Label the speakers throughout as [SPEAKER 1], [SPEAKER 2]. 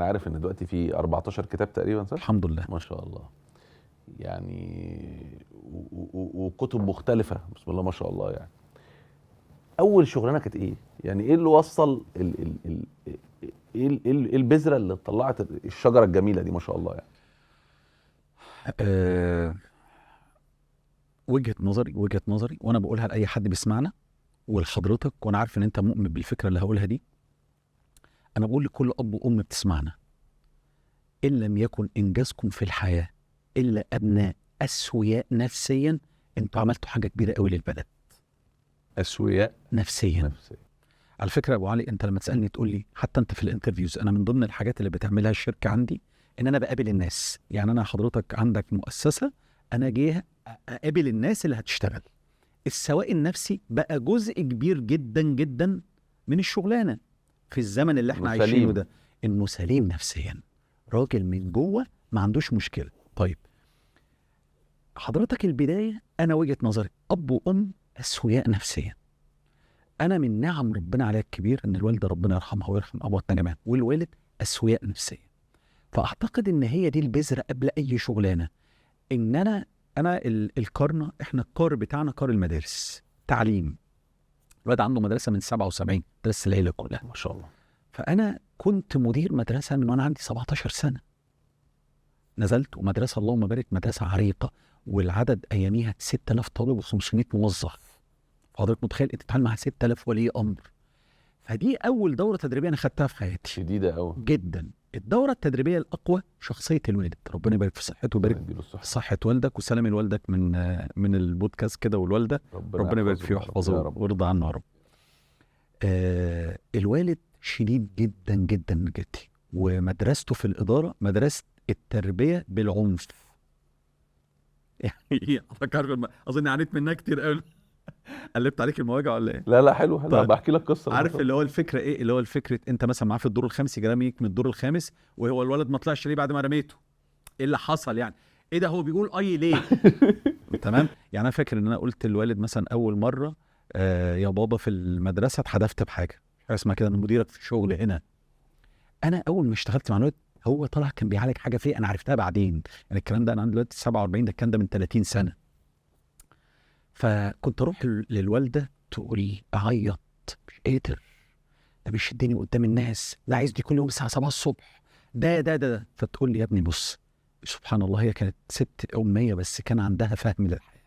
[SPEAKER 1] انا عارف ان دلوقتي في 14 كتاب تقريبا، صح؟
[SPEAKER 2] الحمد لله.
[SPEAKER 1] ما شاء الله. يعني وكتب مختلفه، بسم الله ما شاء الله. يعني اول شغلانه كانت ايه؟ يعني ايه اللي وصل إيه البذره اللي طلعت الشجره الجميله دي ما شاء الله يعني؟
[SPEAKER 2] وجهة نظري وانا بقولها لاي حد بيسمعنا ولحضرتك، وانا عارف ان انت مؤمن بالفكره اللي هقولها دي. انا بقول لكل اب وام بتسمعنا: ان لم يكن انجازكم في الحياه الا ابناء اسوياء نفسيا، انتوا عملتوا حاجه كبيره قوي للبلد.
[SPEAKER 1] اسوياء
[SPEAKER 2] نفسيا. على فكره يا ابو علي، انت لما تسالني تقول لي حتى انت في الانترفيوز، انا من ضمن الحاجات اللي بتعملها الشركه عندي ان انا بقابل الناس. يعني انا حضرتك عندك مؤسسه، انا جاي اقابل الناس اللي هتشتغل. السواء النفسي بقى جزء كبير جدا جدا من الشغلانه في الزمن اللي احنا عايشينه ده، انه سليم نفسيا، راجل من جوه ما عندوش مشكله. طيب حضرتك البدايه، انا وجهه نظري اب وام اسوياء نفسيا. انا من نعم ربنا عليا الكبير ان الوالده ربنا يرحمها ويرحم ابواتنا جميعا، والوالد اسوياء نفسيا. فاعتقد ان هي دي البذره قبل اي شغلانه. ان انا الكارنه، احنا الكار بتاعنا كار المدارس، تعليم. الواد عنده مدرسه من 77، مدرسه العيله كلها
[SPEAKER 1] ما شاء الله.
[SPEAKER 2] فانا كنت مدير مدرسه من وانا عندي 17 سنه. نزلت ومدرسه اللهم بارك، مدرسه عريقه، والعدد اياميها 6000 طالب و500 موظف. حضرتك متخيل انت بتتعامل مع 6000 ولي امر؟ فدي اول دوره تدريبيه انا خدتها في حياتي،
[SPEAKER 1] شديده قوي
[SPEAKER 2] جدا. الدوره التدريبيه الاقوى شخصيه الوالد، ربنا يبارك في صحته ويبارك في صحه والدك، وسلامي لوالدك من البودكاست كده، والوالده ربنا يبارك فيه ويحفظه ويرضى عنه يا رب. الوالد شديد جدا جدا جدا، ومدرسته في الاداره مدرسه التربيه بالعنف. يعني حضرتك عارف اظن عانيت منها كتير قوي. قلبت عليك المواجع ولا ايه؟
[SPEAKER 1] لا حلو طيب. بحكي لك قصه.
[SPEAKER 2] عارف اللي هو الفكره ايه؟ اللي هو الفكره انت مثلا معاه في الدور الخامس يرميك من الدور الخامس، وهو الولد ما طلعش ليه بعد ما رميته؟ ايه اللي حصل يعني؟ ايه ده هو بيقول اي ليه؟ تمام. يعني انا فاكر ان انا قلت للوالد مثلا اول مره يا بابا في المدرسه اتحدفت بحاجه اسمها كده، ان مديرك في شغل هنا. انا اول ما اشتغلت مع الوالد هو طلع كان بيعالج حاجه فيه، انا عرفتها بعدين. يعني الكلام ده انا عندي دلوقتي 47، ده كان ده من 30 سنه. فكنت اروح للوالده تقول لي اعيط، مش قادر، ده بيشدني قدام الناس، ده عايزني كل يوم الساعه 7 الصبح، ده. فتقول لي يا ابني بص، سبحان الله، هي كانت ست اميه بس كان عندها فهم للحياه.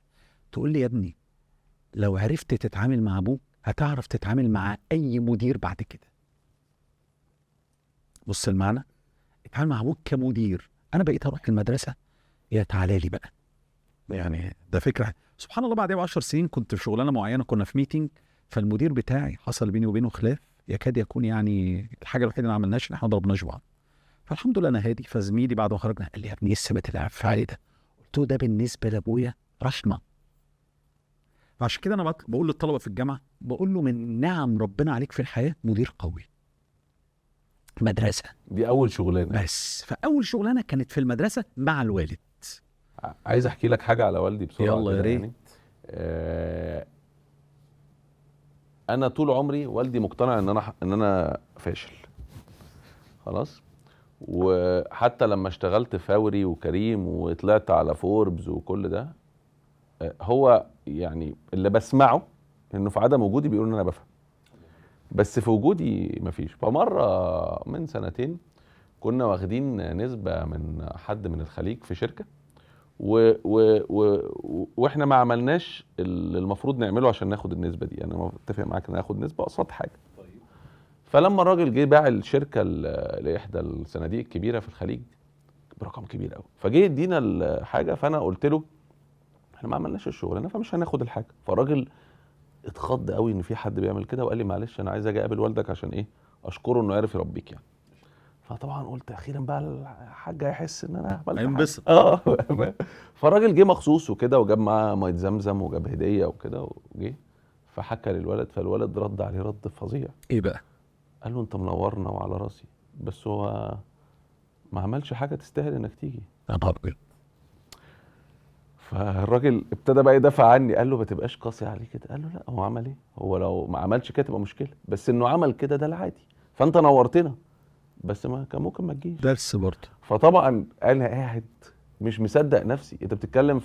[SPEAKER 2] تقول لي يا ابني لو عرفت تتعامل مع ابوك هتعرف تتعامل مع اي مدير بعد كده. بص المعنى، اتعامل مع ابوك كمدير. انا بقيت اروح المدرسه، يا تعالى لي بقى. يعني ده فكره سبحان الله. بعد 10 سنين كنت في شغلانه معينه، كنا في ميتنج، فالمدير بتاعي حصل بيني وبينه خلاف يكاد يكون، يعني الحاجه الوحيده اللي ما عملناش ان احنا ما ضربناش بعض. فالحمد لله انا هادي. فزميلي بعد ما خرجنا قال لي يا ابني ايه الثبات اللي فعلي ده؟ قلت له ده بالنسبه لابويا رحمه. فعشان كده انا بقول للطلبه في الجامعه، بقول له من نعم ربنا عليك في الحياه مدير قوي. مدرسه
[SPEAKER 1] دي اول شغلانه
[SPEAKER 2] بس. فاول شغلانه كانت في المدرسه مع الوالد.
[SPEAKER 1] عايز احكي لك حاجه على والدي بسرعه.
[SPEAKER 2] يلا يا ريت.
[SPEAKER 1] يعني انا طول عمري والدي مقتنع ان انا فاشل خلاص. وحتى لما اشتغلت فوري وكريم وطلعت على فوربز وكل ده، هو يعني اللي بسمعه انه في عدم وجودي بيقول ان انا بفهم، بس في وجودي مفيش. فمره من سنتين كنا واخدين نسبه من حد من الخليج في شركه، واحنا ما عملناش اللي المفروض نعمله عشان ناخد النسبه دي. انا متفق معاك ان ناخد نسبه قصاد حاجه. فلما الراجل جه باع الشركه لاحدى الصناديق الكبيره في الخليج برقم كبير قوي، فجه يدينا الحاجه، فانا قلت له احنا ما عملناش الشغلانه فمش هناخد الحاجه. فالراجل اتخض قوي ان في حد بيعمل كده، وقال لي معلش انا عايز اجي اقابل والدك عشان ايه؟ اشكره انه عرف يربيك يعني. فطبعا قلت اخيرا بقى الحاج هيحس ان انا عملت
[SPEAKER 2] هينبسط.
[SPEAKER 1] فالراجل جه مخصوص وكده، وجاب معاه ميه زمزم وجاب هديه وكده، وجه فحكى للولد، فالولد رد عليه رد فظيع.
[SPEAKER 2] ايه بقى؟
[SPEAKER 1] قال له انت منورنا وعلى راسي، بس هو ما عملش حاجه تستاهل انك تيجي.
[SPEAKER 2] يا نهار ابيض.
[SPEAKER 1] فالراجل ابتدى بقى يدافع عني، قال له ما تبقاش قاسي عليه كده. قال له لا، هو عمل ايه؟ هو لو ما عملش كده تبقى مشكله، بس انه عمل كده ده العادي، فانت نورتنا بس ما كان ممكن ما تجيش.
[SPEAKER 2] درس برضه.
[SPEAKER 1] فطبعا انا قاعد مش مصدق نفسي، انت بتتكلم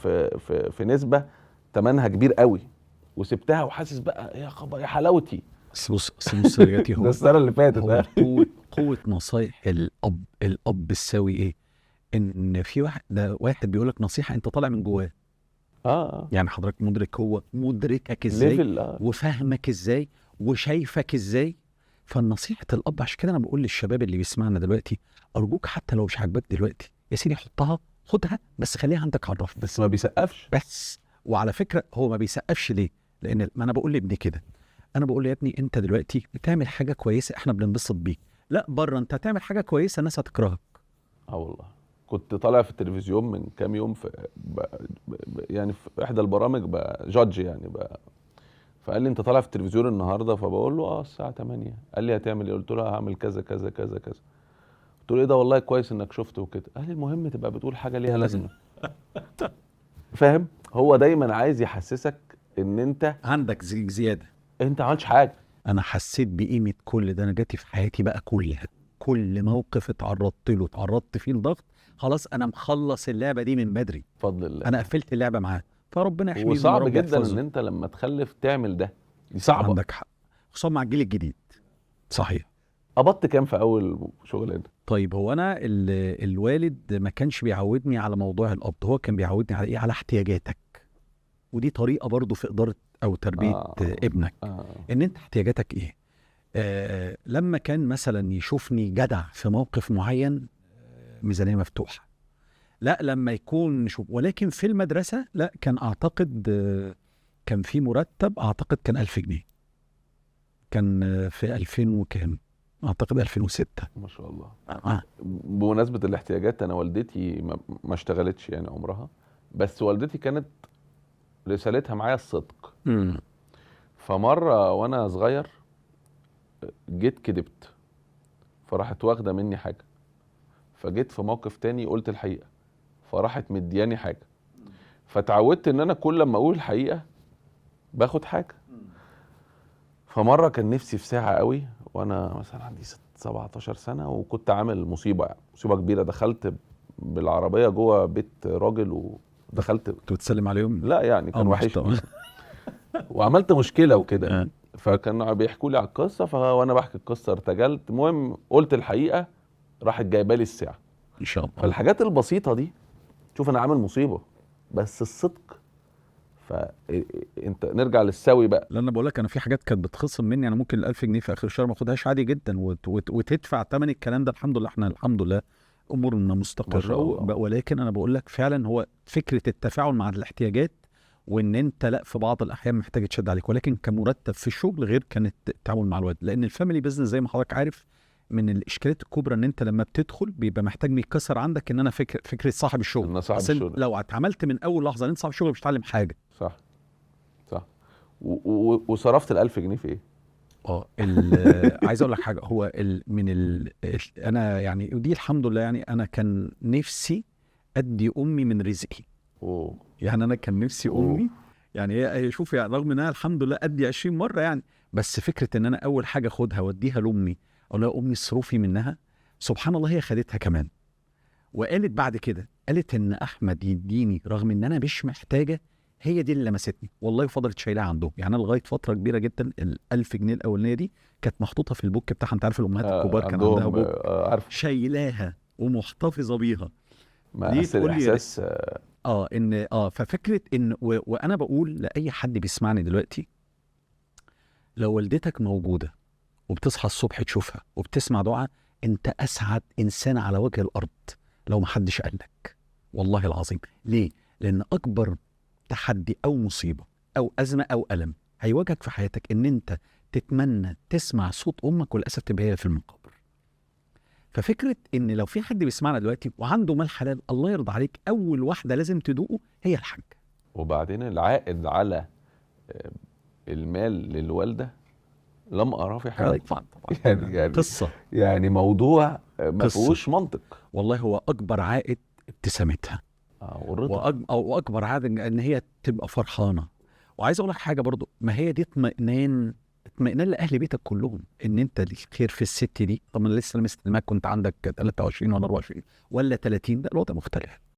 [SPEAKER 1] في نسبه ثمنها كبير قوي، وسبتها وحاسس بقى يا خبر يا حلاوتي.
[SPEAKER 2] بس بص يا جاتي،
[SPEAKER 1] ده
[SPEAKER 2] هو
[SPEAKER 1] السنه اللي فاتت.
[SPEAKER 2] هو قوة نصايح الأب السوي إيه؟ إن في واحد بيقول لك نصيحة أنت طالع من جواه. يعني حضرتك مدرك، هو مدركك إزاي
[SPEAKER 1] ليفل
[SPEAKER 2] وفهمك إزاي وشايفك إزاي. فالنصيحة الأب، عشان كده أنا بقول للشباب اللي بيسمعنا دلوقتي، أرجوك حتى لو مش عاجباك دلوقتي يا سيدي خدها بس خليها عندك على الرف.
[SPEAKER 1] بس ما بيسقفش.
[SPEAKER 2] بس وعلى فكرة هو ما بيسقفش ليه؟ لأن ما أنا بقول لابني كده، انا بقول له يا ابني انت دلوقتي بتعمل حاجه كويسه احنا بننبسط بيك، لا بره انت هتعمل حاجه كويسه الناس هتكرهك.
[SPEAKER 1] والله كنت طالع في التلفزيون من كام يوم يعني في احدى البرامج جادج يعني فقال لي انت طالع في التلفزيون النهارده، فبقول له الساعه 8. قال لي هتعمل ايه؟ قلت له هعمل كذا كذا كذا كذا. قلت له ايه ده؟ والله كويس انك شفته وكده. قال لي المهم تبقى بتقول حاجه ليها لازمه. فاهم؟ هو دايما عايز يحسسك ان انت
[SPEAKER 2] عندك زياده،
[SPEAKER 1] انت ما عملتش حاجه.
[SPEAKER 2] انا حسيت بقيمه كل ده، انا جاتي في حياتي بقى كلها، كل موقف اتعرضت فيه لضغط، خلاص انا مخلص اللعبه دي من بدري
[SPEAKER 1] بفضل الله.
[SPEAKER 2] انا قفلت اللعبه معاه، فربنا يحميه
[SPEAKER 1] وصعب جدا ان انت لما تخلف تعمل ده، دي صعبه.
[SPEAKER 2] عندك حق، خصوصا مع الجيل الجديد. صحيح.
[SPEAKER 1] قبضت كام في اول شغلانه؟
[SPEAKER 2] طيب هو انا الوالد ما كانش بيعودني على موضوع القبض، هو كان بيعودني على ايه؟ على احتياجاتك. ودي طريقه برضو في اداره او تربيه ابنك. ان انت احتياجاتك ايه. لما كان مثلا يشوفني جدع في موقف معين، ميزانيه مفتوحه. لا لما يكون ولكن في المدرسه لا، كان اعتقد كان في مرتب، اعتقد كان 1000 جنيه. كان في 2000 وكام، اعتقد 2006.
[SPEAKER 1] ما شاء الله. بمناسبه الاحتياجات، انا والدتي ما اشتغلتش يعني عمرها، بس والدتي كانت رسالتها معايا الصدق. فمره وانا صغير جيت كدبت، فراحت واخده مني حاجه، فجيت في موقف تاني قلت الحقيقه، فراحت مدياني حاجه، فتعودت ان انا كل لما اقول الحقيقه باخد حاجه. فمره كان نفسي في ساعه قوي وانا مثلا عندي 17 سنه، وكنت عامل مصيبه، يعني مصيبه كبيره، دخلت بالعربيه جوه بيت راجل ودخلت.
[SPEAKER 2] كنت بتسلم عليهم؟
[SPEAKER 1] لا يعني كان وحش وعملت مشكله وكده. فكانوا بيحكوا لي على القصه، وانا بحكي القصه ارتجلت. المهم قلت الحقيقه، راحت جايبه لي الساعه
[SPEAKER 2] ان شاء الله.
[SPEAKER 1] فالحاجات البسيطه دي، شوف انا عامل مصيبه بس الصدق. فانت نرجع للسوي بقى.
[SPEAKER 2] لان انا بقول لك، انا في حاجات كانت بتخصم مني، انا ممكن ال1000 جنيه في اخر الشهر ما اخدهاش عادي جدا، وتدفع ثمن الكلام ده. الحمد لله احنا الحمد لله امورنا مستقره، ولكن انا بقول لك فعلا هو فكره التفاعل مع الاحتياجات، وان انت لا في بعض الاحيان محتاج تشد عليك، ولكن كمرتب في الشغل غير كانت التعامل مع الوالد. لان الفاميلي بزنس زي ما حضرتك عارف من الاشكالات الكبرى ان انت لما بتدخل بيبقى محتاج يتكسر عندك ان انا فكره صاحب الشغل.
[SPEAKER 1] صاحب الشغل
[SPEAKER 2] لو اتعاملت من اول لحظه ان انت صاحب الشغل مش هتتعلم حاجه.
[SPEAKER 1] صح. وصرفت ال1000 جنيه في ايه؟
[SPEAKER 2] عايز اقول لك حاجه، هو انا يعني، ودي الحمد لله يعني، انا كان نفسي ادي امي من رزقي. يعني انا كان نفسي امي، يعني هي شوف يعني، رغم انها الحمد لله ادي 20 مره يعني، بس فكره ان انا اول حاجه اخدها واديها لامي، اقول لها امي اصرفي منها، سبحان الله هي خدتها كمان. وقالت بعد كده، قالت ان احمد يديني رغم ان انا مش محتاجه، هي دي اللي لمستني والله، فضلت شايلها عندهم. يعني انا لغايه فتره كبيره جدا ال1000 جنيه الاولانيه دي كانت محطوطه في البوك بتاعها. انت عارف الامهات الكبار كان عندها بوك، شايلاها ومحتفظه بيها.
[SPEAKER 1] دي تقول لي احساس
[SPEAKER 2] ان ففكره ان وانا بقول لاي حد بيسمعني دلوقتي، لو والدتك موجوده وبتصحى الصبح تشوفها وبتسمع دعاء، انت اسعد انسان على وجه الارض لو محدش قالك، والله العظيم. ليه؟ لان اكبر تحدي او مصيبه او ازمه او الم هيواجهك في حياتك ان انت تتمنى تسمع صوت امك، وللاسف تبقى هي في المقابر. ففكره ان لو في حد بيسمعنا دلوقتي وعنده مال حلال، الله يرضى عليك، اول واحده لازم تدوقه هي الحاجه.
[SPEAKER 1] وبعدين العائد على المال للوالده لم اراه في حياتي.
[SPEAKER 2] طبعا
[SPEAKER 1] يعني
[SPEAKER 2] قصه،
[SPEAKER 1] يعني موضوع ما فيهوش منطق.
[SPEAKER 2] والله هو اكبر عائد ابتسامتها، واكبر عائد ان هي تبقى فرحانه. وعايز اقول لك حاجه برضو، ما هي دي اطمئنان اطمئنان لاهل بيتك كلهم ان انت ليك خير في الست دي. طب انا لسه مستلماك كنت عندك 23 ولا 24 ولا 30، ده الوضع مختلف.